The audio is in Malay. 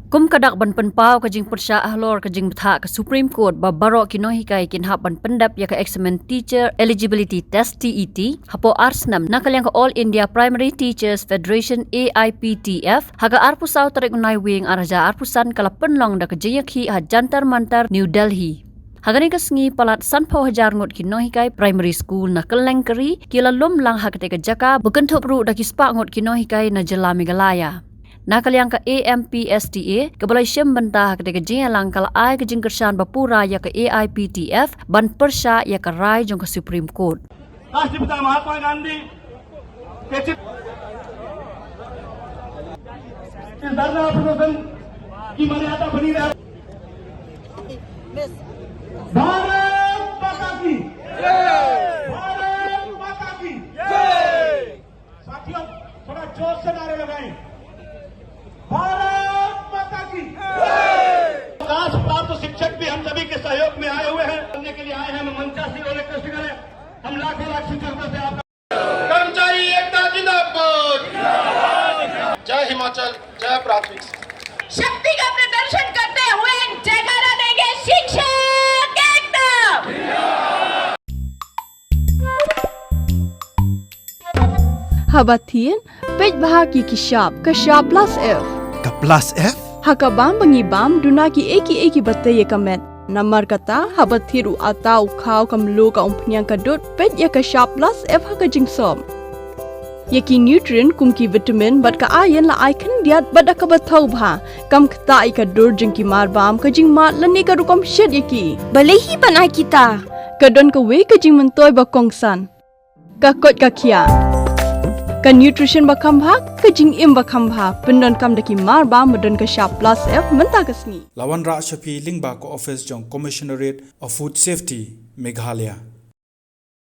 Kum kadak ban penpau ke jing Pyrshah ahlor ke jing bethak ke Supreme Court ba barok ki Nonghikai kin hap ban pendap ya ke examen teacher eligibility test TET hapo arsnam nakal yang ke All India Primary Teachers Federation AIPTF haga arpusau tarik unai wing araja arpusan kala penlong da ke Jingïakhih ha jantar mantar New Delhi. Hagani kesengi Palat sanpau Hajar Ngut ki Nonghikai Primary School na kelengkeri kila lom lang ha ke jaka bukentup ru da ki spak Ngut ki Nonghikai na jela Meghalaya. Nakal yang ke AMPSTA ke Ïashim Bynta ketika Jingïakhih kala ai ke jingkershan bapura ya ke AIPTF ban Pyrshah ya ke rai jong ke Supreme Court. राष्ट्रपिता महात्मा गांधी के धरना प्रदर्शन की मर्यादा बनी रहे। भारत माता की जय, भारत माता की जय। साथियों थोड़ा जोर से नारे लगाएं, भारत माता की जय। अवकाश प्राप्त शिक्षक भी हम सभी के सहयोग में आए हुए हैं, करने के लिए आए हैं। हम मंचासी और रिक्वेस्ट करें, हम लाखों लाख शिक्षकों से आपका कर्मचारी एकता जिंदाबाद। जय हिमाचल, जय प्राथमिक शक्ति का प्रदर्शन करते हुए जयकारा देंगे शिक्षक एकता। Habatin, pej bahagi kishab, kashab plus F. Ka plus F? Hakabam bangibam dunaki eki bataya kamet. Namar kata habathiru atau kau kamlu ka umpnyang kadut pej ya kashab plus F haka jingsom. Yaki nutrient kumki vitamin bat ka ayan la icon diat bat ka bathau bha. Kam kata ika dur jingki marbam ka jing mat lani ka rukom shed yaki. Balehi panai kita. Kadon ka we ka jing mentoy ba kongsan. Ka kot ka kia. Ka nutrition bakam bha ka jing im bakam bha pendon kam daki mar ba medon ka sharp plus F menta ka sngi Lawan Ra Shafi Lingba ko office jong Commissionerate of Food Safety Meghalaya.